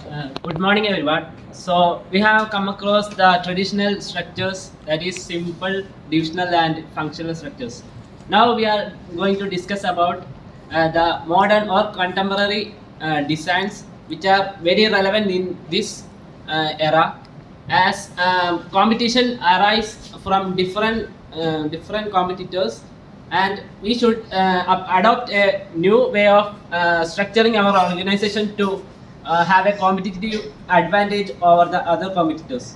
Good morning, everyone. So we have come across the traditional structures, that is simple, divisional, and functional structures. Now we are going to discuss about the modern or contemporary designs, which are very relevant in this era, as competition arise from different competitors, and we should adopt a new way of structuring our organization to have a competitive advantage over the other competitors.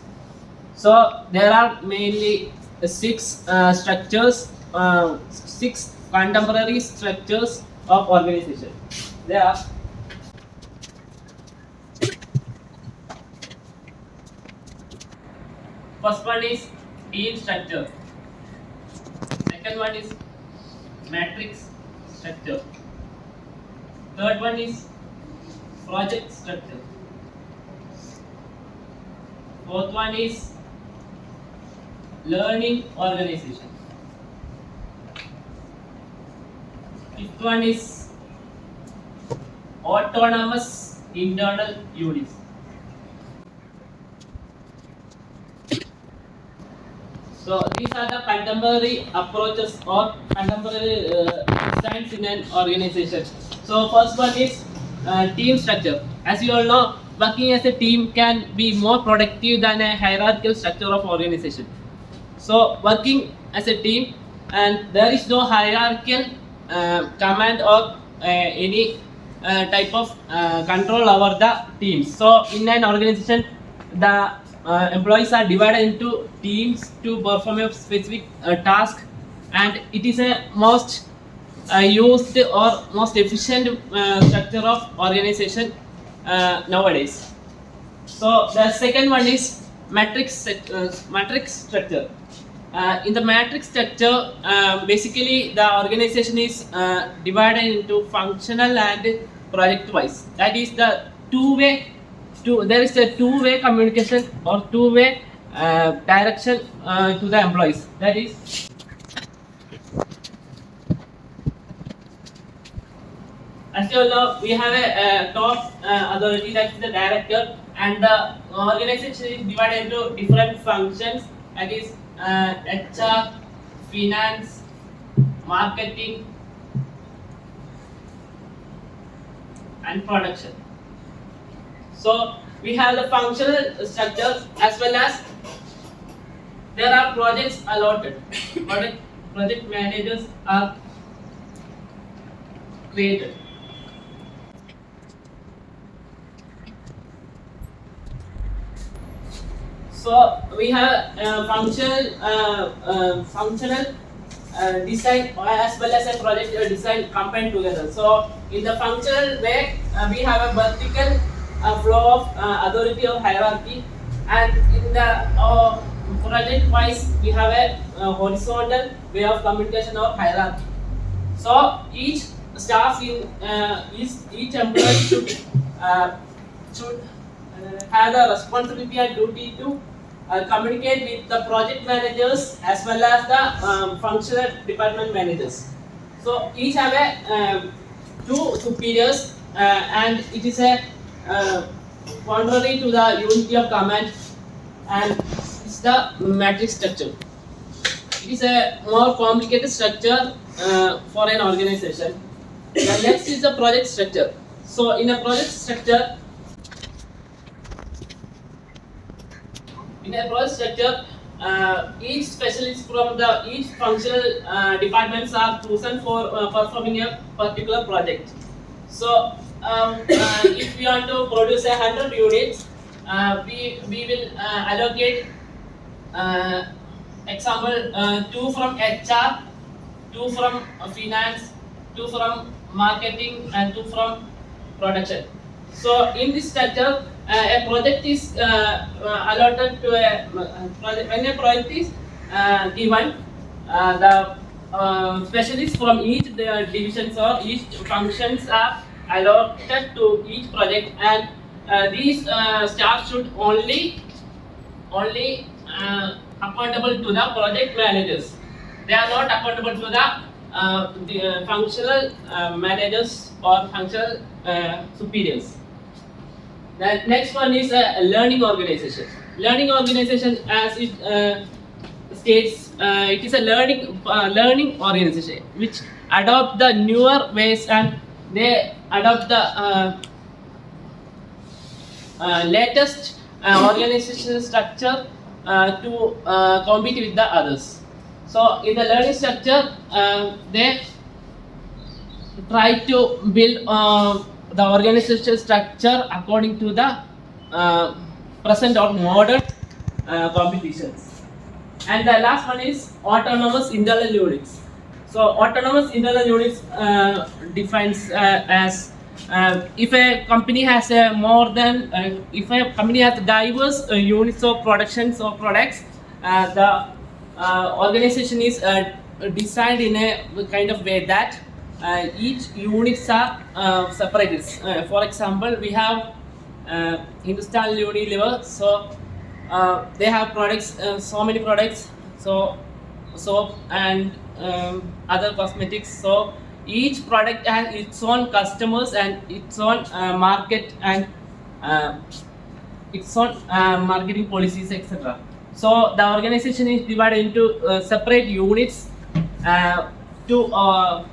So there are mainly six contemporary structures of organization. There are first one is team structure. Second one is matrix structure. Third one is project structure. Fourth one is learning organization. Fifth one is autonomous internal units. So these are the contemporary approaches or contemporary designs in an organization. So first one is team structure. As you all know, working as a team can be more productive than a hierarchical structure of organization. So working as a team, and there is no hierarchical command or any type of control over the teams. So in an organization, the employees are divided into teams to perform a specific task, and it is a most used or most efficient structure of organization nowadays. So the second one is matrix structure. In the matrix structure, basically the organization is divided into functional and project wise. That is the two-way. There is a two-way communication or two-way direction to the employees. That is, as you all know, we have a top authority, that is the director, and the organization is divided into different functions. That is HR, finance, marketing, and production. So we have the functional structures, as well as there are projects allotted. Project managers are created. So we have functional design as well as a project design combined together. So in the functional way, we have a vertical flow of authority or hierarchy, and in the project wise, we have a horizontal way of communication or hierarchy. So each staff in each employee should have the responsibility and duty to communicate with the project managers as well as the functional department managers. So each have a two superiors, and it is a contrary to the unity of command, and it's the matrix structure. It is a more complicated structure for an organization. The next is the project structure. So in a project structure, each specialist from the each functional departments are chosen for performing a particular project. So if we want to produce 100 units, we will allocate example, two from HR, two from finance, two from marketing, and two from production. So in this structure, a project is allotted to a project. When a project is given, the specialists from each divisions or each functions are allotted to each project, and these staff should only accountable to the project managers. They are not accountable to the functional managers or functional superiors. The next one is a learning organization. Learning organization, as it states, it is a learning organization which adopt the newer ways and they adopt the latest organizational structure to compete with the others. So in the learning structure, they try to build the organizational structure according to the present or modern competitions. And the last one is autonomous internal units. So autonomous internal units defines as if a company has a more than if a company has diverse units of productions or products, the organization is designed in a kind of way that each units are separated. For example, we have Hindustan Unilever, so they have products, so many products, so soap and other cosmetics. So each product has its own customers and its own market and its own marketing policies, etc. So the organization is divided into separate units to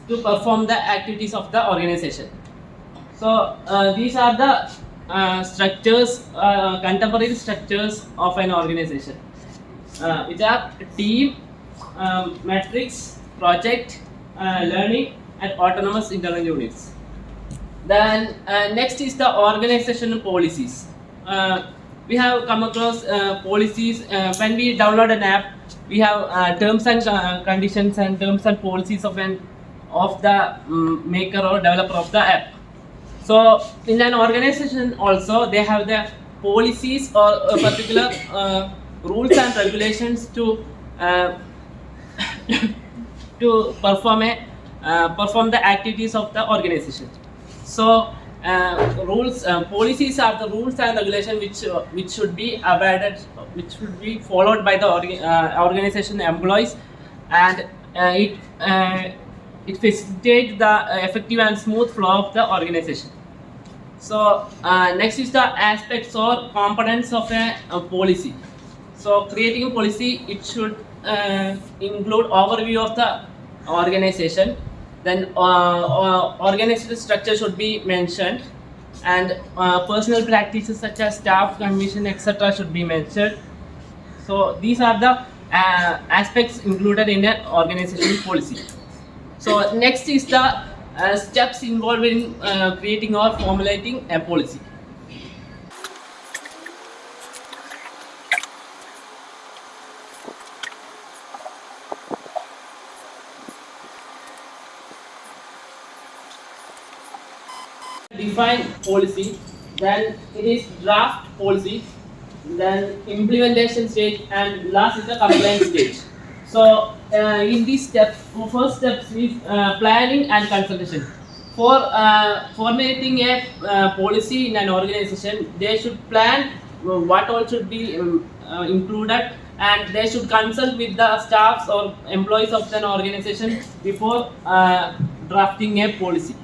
perform the activities of the organization. So these are the structures, contemporary structures of an organization, which are team, matrix, project, learning, and autonomous internal units. Then next is the organizational policies. We have come across policies when we download an app. We have terms and conditions and terms and policies of the maker or developer of the app. So in an organization also they have the policies or particular rules and regulations to to perform the activities of the organization. So policies are the rules and regulation which should be abided, which should be followed by the organization employees, and it facilitates the effective and smooth flow of the organization. So next is the aspects or components of a policy. So creating a policy, it should include overview of the organization. Then organizational structure should be mentioned, and personal practices such as staff commission, etc. should be mentioned. So these are the aspects included in an organizational policy. So next is the steps involved in creating or formulating a policy. Define policy, then it is draft policy, then implementation stage, and last is the compliance stage. So in these steps, first steps is planning and consultation. For formulating a policy in an organization, they should plan what all should be included, and they should consult with the staffs or employees of an organization before drafting a policy.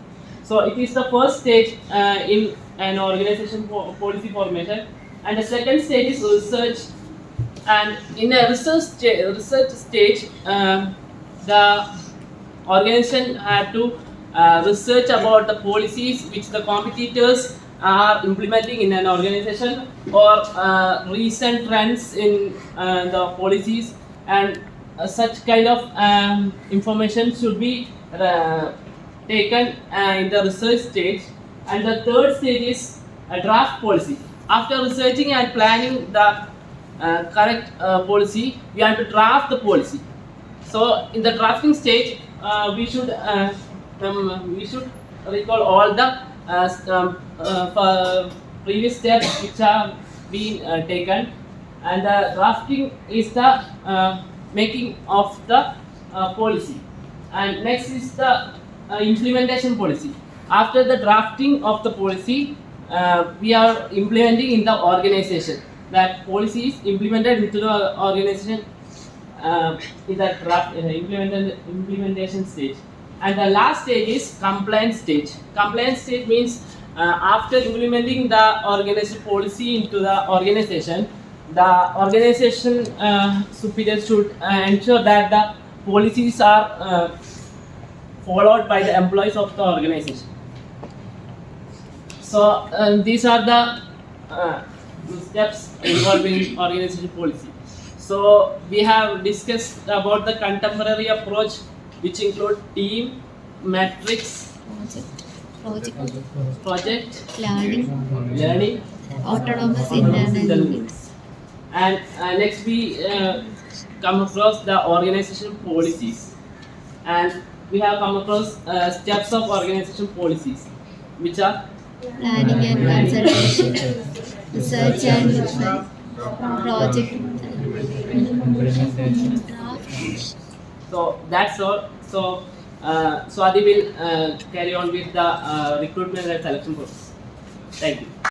So it is the first stage in an organization policy formation, and the second stage is research. And in a research stage, the organization had to research about the policies which the competitors are implementing in an organization, or recent trends in the policies, and such kind of information should be taken in the research stage. And the third stage is a draft policy. After researching and planning the correct policy, we have to draft the policy. So in the drafting stage, we should recall all the previous steps which have been taken, and the drafting is the making of the policy. And next is the implementation policy. After the drafting of the policy, we are implementing in the organization. That policy is implemented into the organization in the draft implementation stage. And the last stage is compliance stage. Compliance stage means after implementing the organization policy into the organization, the organization superior should ensure that the policies are followed by the employees of the organization. So these are the steps involved in organization policy. So we have discussed about the contemporary approach, which include team, matrix, project, learning, autonomous internal units. and next we come across the organization policies, and we have come across steps of organization policies, which are Planning and consultation, research and design, project draft. so that's all. So Swati will carry on with the recruitment and selection process. Thank you.